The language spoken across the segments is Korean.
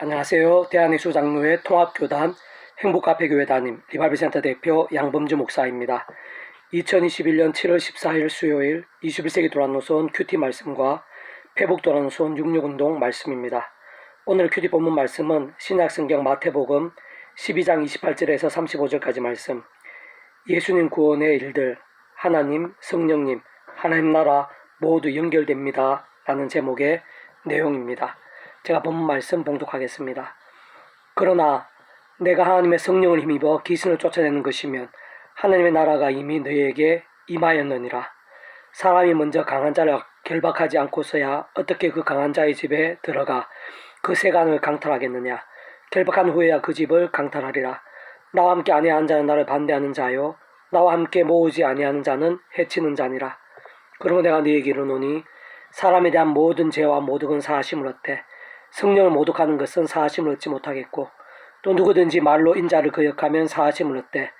안녕하세요. 대한예수 장로회 통합교단 행복카페교회 담임 리바이벌센터 대표 양범주 목사입니다. 2021년 7월 14일 수요일 21세기 도란노선 큐티 말씀과 회복 도란노선 66운동 말씀입니다. 오늘 큐티 본문 말씀은 신약성경 마태복음 12장 28절에서 35절까지 말씀, 예수님 구원의 일들, 하나님, 성령님, 하나님 나라 모두 연결됩니다 라는 제목의 내용입니다. 제가 본문 말씀 봉독하겠습니다. 그러나 내가 하나님의 성령을 힘입어 귀신을 쫓아내는 것이면 하나님의 나라가 이미 너희에게 임하였느니라. 사람이 먼저 강한 자를 결박하지 않고서야 어떻게 그 강한 자의 집에 들어가 그 세간을 강탈하겠느냐. 결박한 후에야 그 집을 강탈하리라. 나와 함께 아니하는 자는 나를 반대하는 자요 나와 함께 모으지 아니하는 자는 해치는 자니라. 그러므로 내가 너희에게 이르노니 사람에 대한 모든 죄와 모독은 사하심을 얻되 성령을 모독하는 것은 사하심을 얻지 못하겠고, 또 누구든지 말로 인자를 거역하면 사하심을 얻되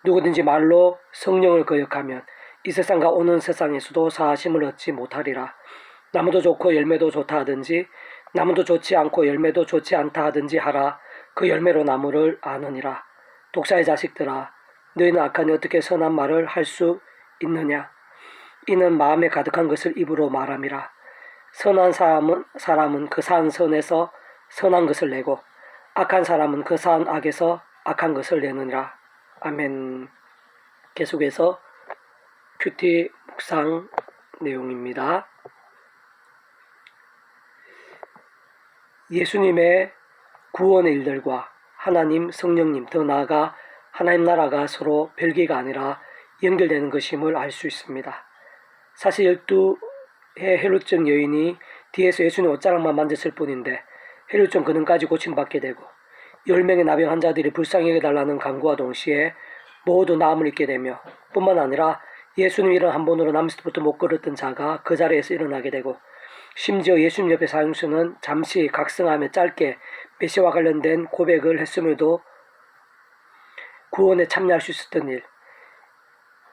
누구든지 말로 성령을 거역하면 이 세상과 오는 세상에서도 사하심을 얻지 못하리라. 나무도 좋고 열매도 좋다 하든지 나무도 좋지 않고 열매도 좋지 않다 하든지 하라. 그 열매로 나무를 아느니라. 독사의 자식들아, 너희는 악하니 어떻게 선한 말을 할 수 있느냐. 이는 마음에 가득한 것을 입으로 말함이라. 선한 사람은 그 산 선에서 선한 것을 내고 악한 사람은 그 산 악에서 악한 것을 내느니라. 아멘. 계속해서 큐티 묵상 내용입니다. 예수님의 구원의 일들과 하나님, 성령님, 더 나아가 하나님 나라가 서로 별개가 아니라 연결되는 것임을 알 수 있습니다. 사실 12의 혈루증 여인이 뒤에서 예수님 옷자락만 만졌을 뿐인데 혈루증 근원까지 고침받게 되고 10명의 나병 환자들이 불쌍히 여겨달라는 간구와 동시에 모두 나음을 입게 되며, 뿐만 아니라 예수님 일어나 한 번으로 남에서부터 못 걸었던 자가 그 자리에서 일어나게 되고, 심지어 예수님 옆에 사형수는 잠시 각성하며 짧게 메시아와 관련된 고백을 했음에도 구원에 참여할 수 있었던 일,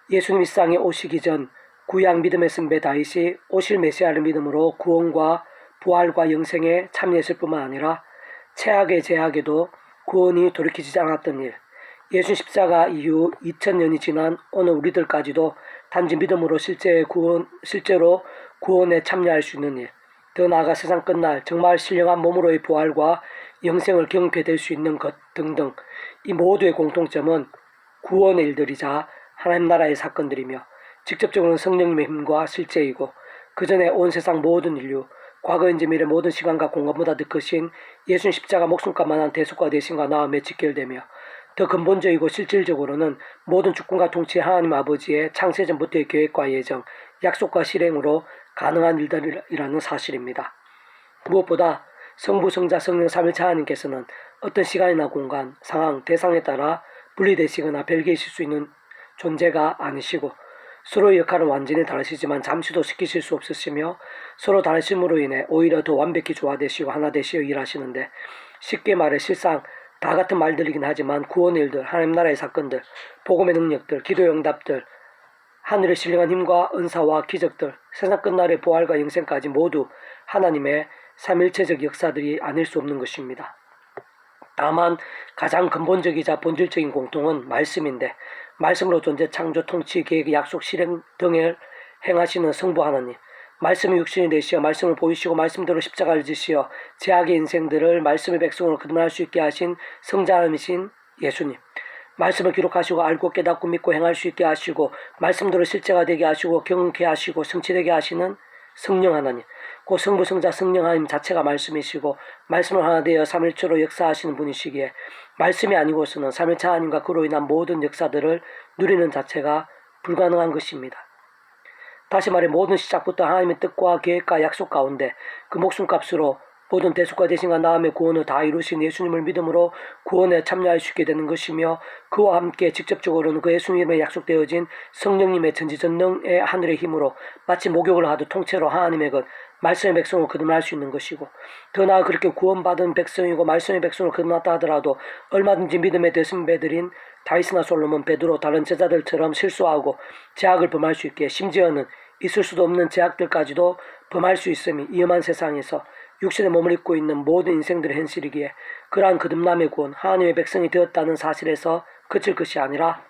예수님 이 세상에 오시기 전 구약 믿음의 선배 다윗이 오실 메시아를 믿음으로 구원과 부활과 영생에 참여했을 뿐만 아니라 최악의 제약에도 구원이 돌이키지 않았던 일, 예수 십자가 이후 2000년이 지난 오늘 우리들까지도 단지 믿음으로 실제로 구원에 참여할 수 있는 일, 더 나아가 세상 끝날 정말 신령한 몸으로의 부활과 영생을 경험하게 될 수 있는 것 등등, 이 모두의 공통점은 구원의 일들이자 하나님 나라의 사건들이며 직접적으로는 성령님의 힘과 실제이고, 그 전에 온 세상 모든 인류, 과거인지 미래 모든 시간과 공간보다 더 크신 예수님 십자가 목숨값만한 대속과 대신과 나음에 직결되며, 더 근본적이고 실질적으로는 모든 주권과 통치 하나님 아버지의 창세전부터의 계획과 예정, 약속과 실행으로 가능한 일들이라는 사실입니다. 무엇보다 성부, 성자, 성령 삼위일체 하나님께서는 어떤 시간이나 공간, 상황, 대상에 따라 분리되시거나 별개이실 수 있는 존재가 아니시고, 서로의 역할은 완전히 다르시지만 잠시도 시키실 수 없으시며, 서로 다르심으로 인해 오히려 더 완벽히 조화되시고 하나 되시어 일하시는데, 쉽게 말해 실상 다 같은 말들이긴 하지만 구원의 일들, 하나님 나라의 사건들, 복음의 능력들, 기도의 응답들, 하늘의 신령한 힘과 은사와 기적들, 세상 끝날의 부활과 영생까지 모두 하나님의 삼일체적 역사들이 아닐 수 없는 것입니다. 다만 가장 근본적이자 본질적인 공통은 말씀인데, 말씀으로 존재, 창조, 통치, 계획, 약속, 실행 등을 행하시는 성부 하나님, 말씀이 육신이 되시어 말씀을 보이시고 말씀대로 십자가를 지시어 제약의 인생들을 말씀의 백성으로 거듭날 수 있게 하신 성자 하나님이신 예수님, 말씀을 기록하시고 알고 깨닫고 믿고 행할 수 있게 하시고 말씀대로 실제가 되게 하시고 경험케 하시고 성취되게 하시는 성령 하나님, 그 성부, 성자, 성령 하나님 자체가 말씀이시고 말씀을 하나 되어 삼일체로 역사하시는 분이시기에 말씀이 아니고서는 삼일체 하나님과 그로 인한 모든 역사들을 누리는 자체가 불가능한 것입니다. 다시 말해 모든 시작부터 하나님의 뜻과 계획과 약속 가운데 그 목숨값으로 모든 대속과 대신과 나음의 구원을 다 이루신 예수님을 믿음으로 구원에 참여할 수 있게 되는 것이며, 그와 함께 직접적으로는 그 예수님의 약속되어진 성령님의 전지전능의 하늘의 힘으로 마치 목욕을 하듯 통째로 하나님의 것, 말씀의 백성을 거듭날 수 있는 것이고, 더 나아 그렇게 구원받은 백성이고 말씀의 백성을 거듭났다 하더라도 얼마든지 믿음의 대선배들인 다윗이나 솔로몬, 베드로, 다른 제자들처럼 실수하고 제약을 범할 수 있게, 심지어는 있을 수도 없는 제약들까지도 범할 수 있음이 위험한 세상에서 육신의 몸을 입고 있는 모든 인생들의 현실이기에 그러한 거듭남의 구원, 하나님의 백성이 되었다는 사실에서 그칠 것이 아니라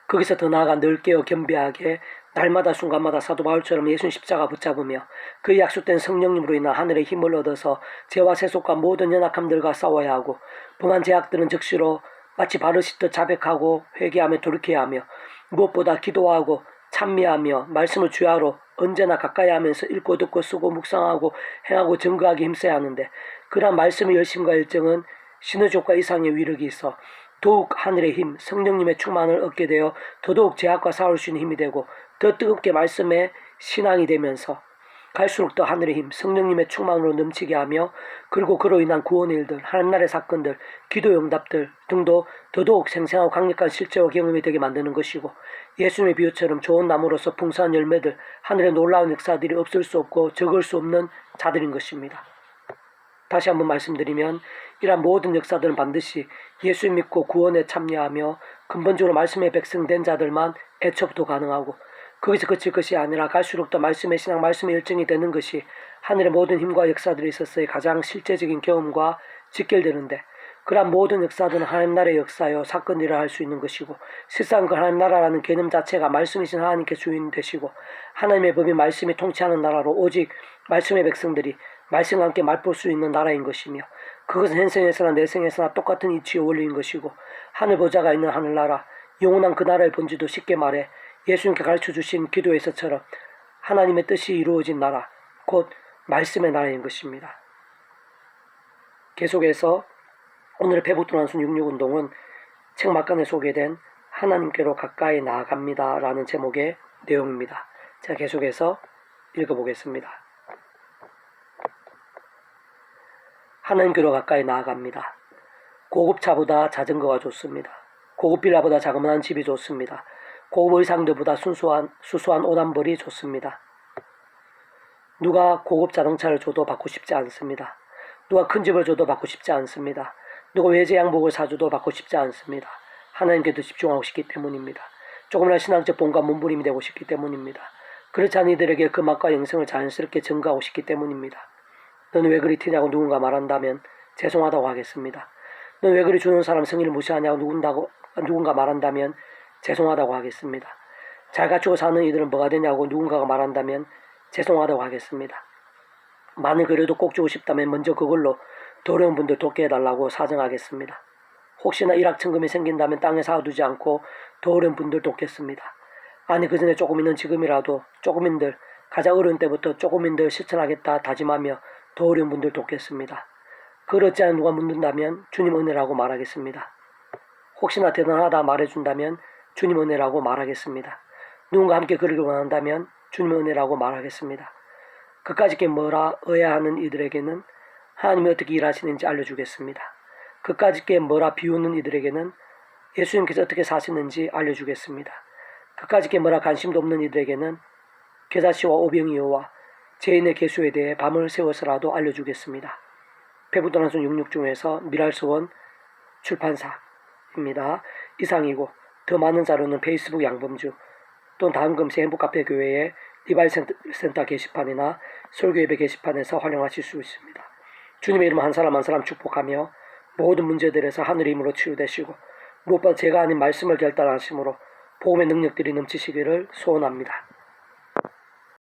거기서 더 나아가 넓게요 겸비하게 날마다 순간마다 사도 바울처럼 예수님 십자가 붙잡으며 그 약속된 성령님으로 인한 하늘의 힘을 얻어서 죄와 세속과 모든 연약함들과 싸워야 하고 범한 죄악들은 즉시로 마치 바르시듯 자백하고 회개하며 돌이켜야 하며 무엇보다 기도하고 찬미하며 말씀을 주야로 언제나 가까이 하면서 읽고 듣고 쓰고 묵상하고 행하고 증거하기 힘써야 하는데 그러한 말씀의 열심과 열정은 신의족과 이상의 위력이 있어 더욱 하늘의 힘, 성령님의 충만을 얻게 되어 더더욱 죄악과 싸울 수 있는 힘이 되고 더 뜨겁게 말씀에 신앙이 되면서 갈수록 더 하늘의 힘, 성령님의 충만으로 넘치게 하며 그리고 그로 인한 구원의 일들, 하나님 나라의 사건들, 기도 응답들 등도 더더욱 생생하고 강력한 실제와 경험이 되게 만드는 것이고 예수님의 비유처럼 좋은 나무로서 풍성한 열매들, 하늘의 놀라운 역사들이 없을 수 없고 적을 수 없는 자들인 것입니다. 다시 한번 말씀드리면 이러한 모든 역사들은 반드시 예수 믿고 구원에 참여하며 근본적으로 말씀의 백성 된 자들만 애초부터 가능하고 거기서 그칠 것이 아니라 갈수록 더 말씀의 신앙, 말씀의 열정이 되는 것이 하늘의 모든 힘과 역사들이 있었어야 가장 실제적인 경험과 직결되는데 그러한 모든 역사들은 하나님 나라의 역사요 사건이라 할 수 있는 것이고 실상 그 하나님 나라라는 개념 자체가 말씀이신 하나님께 주인 되시고 하나님의 법이 말씀이 통치하는 나라로 오직 말씀의 백성들이 말씀과 함께 맛볼 수 있는 나라인 것이며 그것은 현생에서나 내생에서나 똑같은 이치의 원리인 것이고 하늘 보좌가 있는 하늘나라 영원한 그 나라의 본질도 쉽게 말해 예수님께 가르쳐주신 기도에서처럼 하나님의 뜻이 이루어진 나라 곧 말씀의 나라인 것입니다. 계속해서 오늘의 배북도난순 66운동은 책 막간에 소개된 하나님께로 가까이 나아갑니다 라는 제목의 내용입니다. 제가 계속해서 읽어보겠습니다. 하나님께로 가까이 나아갑니다. 고급 차보다 자전거가 좋습니다. 고급 빌라보다 자그마한 집이 좋습니다. 고급 의상들보다 수수한 옷 한 벌이 좋습니다. 누가 고급 자동차를 줘도 받고 싶지 않습니다. 누가 큰 집을 줘도 받고 싶지 않습니다. 누가 외제 양복을 사줘도 받고 싶지 않습니다. 하나님께도 집중하고 싶기 때문입니다. 조금이나 신앙적 본과 몸부림이 되고 싶기 때문입니다. 그렇지 않은 이들에게 그 맛과 영생을 자연스럽게 증거하고 싶기 때문입니다. 너는 왜 그리 튀냐고 누군가 말한다면 죄송하다고 하겠습니다. 너는 왜 그리 주는 사람 성의를 무시하냐고 누군가 말한다면 죄송하다고 하겠습니다. 잘 갖추고 사는 이들은 뭐가 되냐고 누군가가 말한다면 죄송하다고 하겠습니다. 만일 그래도 꼭 주고 싶다면 먼저 그걸로 더 어려운 분들 돕게 해달라고 사정하겠습니다. 혹시나 일확천금이 생긴다면 땅에 사두지 않고 더 어려운 분들 돕겠습니다. 아니 그 전에 조금이는 지금이라도 조금인들 가장 어려운 때부터 조금인들 실천하겠다 다짐하며 더 어려운 분들 돕겠습니다. 그렇지 않은 누가 묻는다면 주님 은혜라고 말하겠습니다. 혹시나 대단하다 말해준다면 주님 은혜라고 말하겠습니다. 누군가 함께 그러길 원한다면 주님 은혜라고 말하겠습니다. 그까짓게 뭐라 의아하는 이들에게는 하나님이 어떻게 일하시는지 알려주겠습니다. 그까짓게 뭐라 비우는 이들에게는 예수님께서 어떻게 사시는지 알려주겠습니다. 그까짓게 뭐라 관심도 없는 이들에게는 겨자씨와 오병이어와 죄인의 개수에 대해 밤을 새워서라도 알려주겠습니다. 배북도난순 66 중에서 미랄서원 출판사입니다. 이상이고 더 많은 자료는 페이스북 양범주 또는 다음금세 행복카페교회의 리바이센터 게시판이나 설교예배 게시판에서 활용하실 수 있습니다. 주님의 이름 한 사람 한 사람 축복하며 모든 문제들에서 하늘의 힘으로 치유되시고 무엇보다 제가 아닌 말씀을 결단하심으로 복음의 능력들이 넘치시기를 소원합니다.